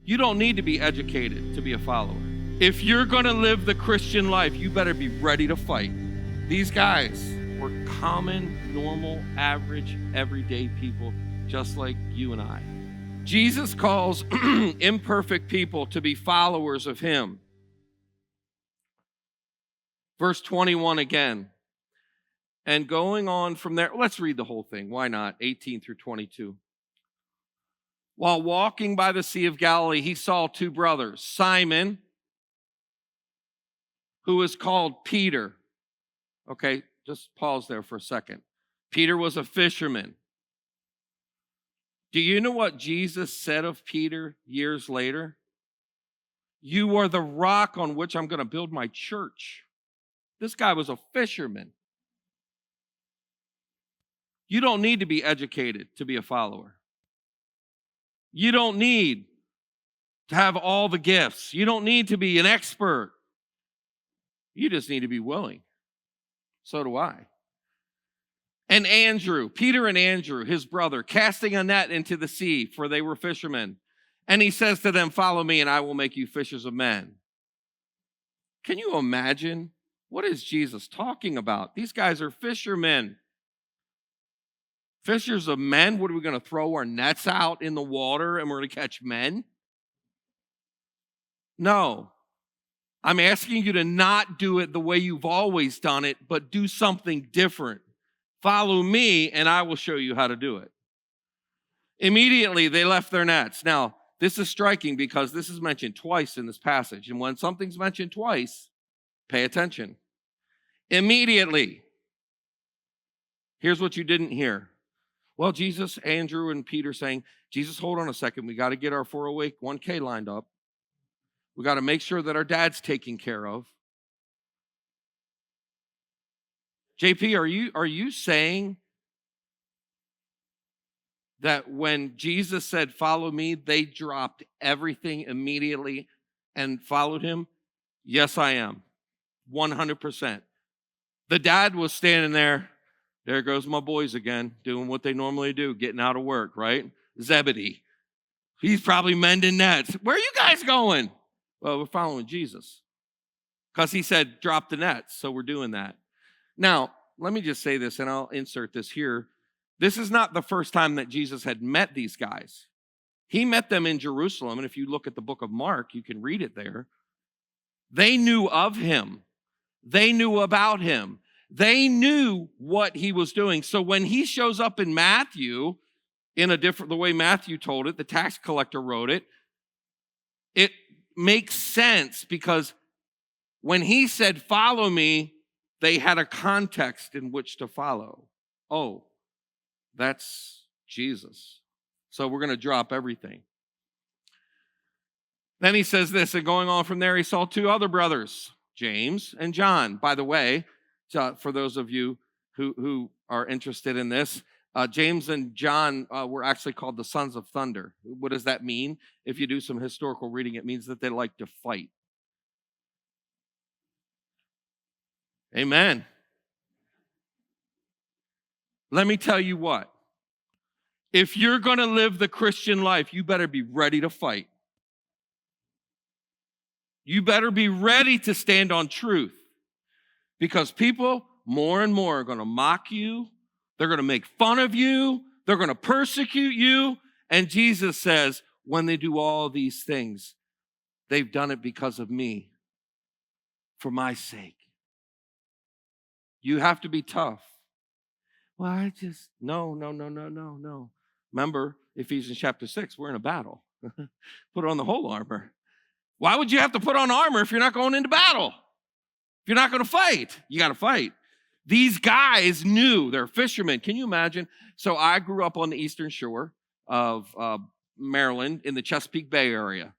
You don't need to be educated to be a follower. If you're going to live the Christian life, you better be ready to fight. These guys were common, normal, average, everyday people, just like you and I. Jesus calls imperfect people to be followers of him. Verse 21 again. And going on from there, let's read the whole thing. Why not? 18 through 22. While walking by the Sea of Galilee, he saw two brothers, Simon, who is called Peter. Okay, just pause there for a second. Peter was a fisherman. Do you know what Jesus said of Peter years later? You are the rock on which I'm going to build my church. This guy was a fisherman. You don't need to be educated to be a follower. You don't need to have all the gifts. You don't need to be an expert. You just need to be willing. So do I. And Andrew, Peter and Andrew, his brother, casting a net into the sea, for they were fishermen. And he says to them, follow me and I will make you fishers of men. Can you imagine? What is Jesus talking about? These guys are fishermen. Fishers of men? What are we going to throw our nets out in the water and we're going to catch men? No. I'm asking you to not do it the way you've always done it, but do something different. Follow me and I will show you how to do it. Immediately they left their nets. Now, this is striking because this is mentioned twice in this passage. And when something's mentioned twice, pay attention. Immediately. Here's what you didn't hear. Well, Jesus, Andrew, and Peter saying, Jesus, hold on a second. We got to get our 401k lined up. We got to make sure that our dad's taken care of. JP, are you saying that when Jesus said, follow me, they dropped everything immediately and followed him? Yes, I am. 100%. The dad was standing there. There goes my boys again, doing what they normally do, getting out of work, right? Zebedee. He's probably mending nets. Where are you guys going? Well, we're following Jesus. Because he said, drop the nets, so we're doing that. Now, let me just say this, and I'll insert this here. This is not the first time that Jesus had met these guys. He met them in Jerusalem, and if you look at the book of Mark, you can read it there. They knew of him. They knew about him. They knew what he was doing. So when he shows up in Matthew, in the way Matthew told it, the tax collector wrote it, it makes sense because when he said, follow me, they had a context in which to follow. Oh, that's Jesus. So we're going to drop everything. Then he says this, and going on from there, he saw two other brothers, James and John. By the way, for those of you who are interested in this, James and John were actually called the sons of thunder. What does that mean? If you do some historical reading, it means that they like to fight. Amen. Let me tell you what. If you're going to live the Christian life, you better be ready to fight. You better be ready to stand on truth. Because people more and more are going to mock you. They're going to make fun of you. They're going to persecute you. And Jesus says, when they do all these things, they've done it because of me, for my sake. You have to be tough. Well, no. Remember, Ephesians chapter 6, we're in a battle. Put on the whole armor. Why would you have to put on armor if you're not going into battle? If you're not going to fight, you got to fight. These guys knew, they're fishermen. Can you imagine? So I grew up on the eastern shore of Maryland in the Chesapeake Bay area.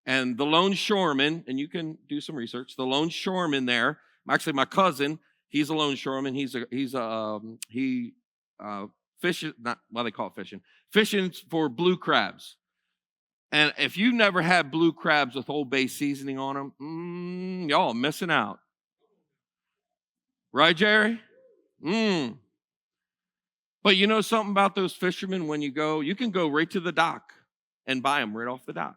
And the longshoreman, and you can do some research, the longshoreman there, actually my cousin, he's a longshoreman. He fishes, not, well, they call it fishing for blue crabs. And if you've never had blue crabs with Old Bay seasoning on them, y'all are missing out. Right, Jerry? But you know something about those fishermen? When you go, you can go right to the dock and buy them right off the dock.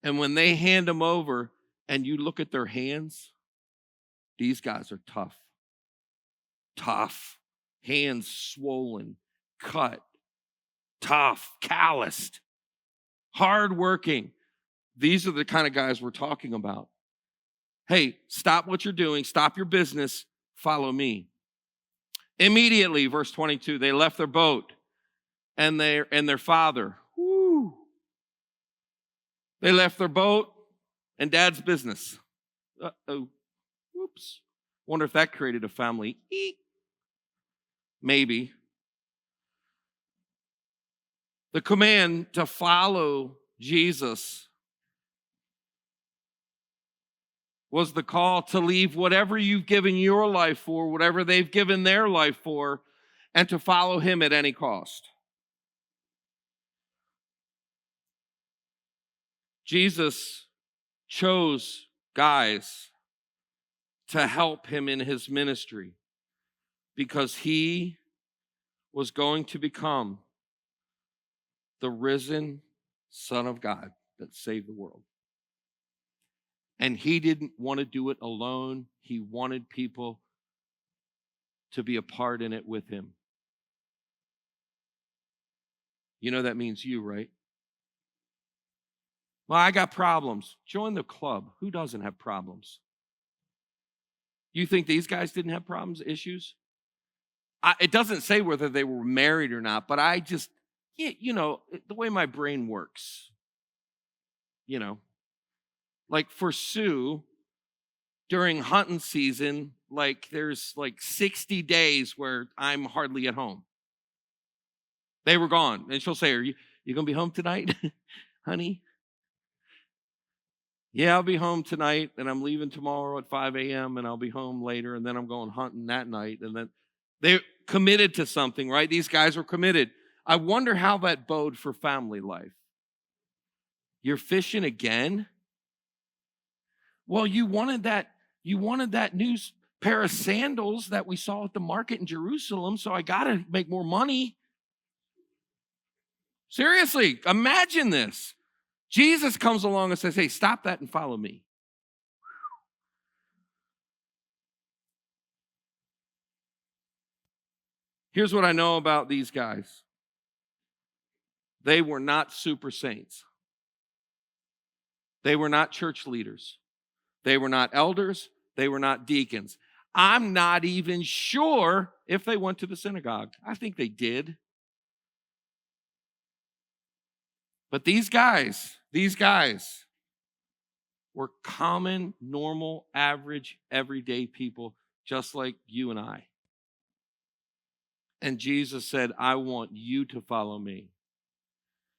And when they hand them over and you look at their hands, these guys are tough. Tough. Hands swollen, cut, tough, calloused, hardworking. These are the kind of guys we're talking about. Hey, stop what you're doing. Stop your business. Follow me. Immediately, verse 22, they left their boat and their father. Woo. They left their boat and dad's business. Uh-oh. Whoops. Wonder if that created a family. Eek. Maybe. The command to follow Jesus was the call to leave whatever you've given your life for, whatever they've given their life for, and to follow him at any cost. Jesus chose guys to help him in his ministry because he was going to become the risen Son of God that saved the world. And he didn't want to do it alone. He wanted people to be a part in it with him. You know that means you, right? Well, I got problems. Join the club. Who doesn't have problems? You think these guys didn't have problems, issues? It doesn't say whether they were married or not, but I just, the way my brain works, like for Sue, during hunting season, there's 60 days where I'm hardly at home. They were gone. And she'll say, are you going to be home tonight, honey? Yeah, I'll be home tonight, and I'm leaving tomorrow at 5 a.m., and I'll be home later, and then I'm going hunting that night. And then they're committed to something, right? These guys were committed. I wonder how that bode for family life. You're fishing again? Well, you wanted that new pair of sandals that we saw at the market in Jerusalem, so I got to make more money. Seriously, imagine this. Jesus comes along and says, hey, stop that and follow me. Here's what I know about these guys. They were not super saints. They were not church leaders. They were not elders. They were not deacons. I'm not even sure if they went to the synagogue. I think they did. But these guys were common, normal, average, everyday people, just like you and I. And Jesus said, I want you to follow me.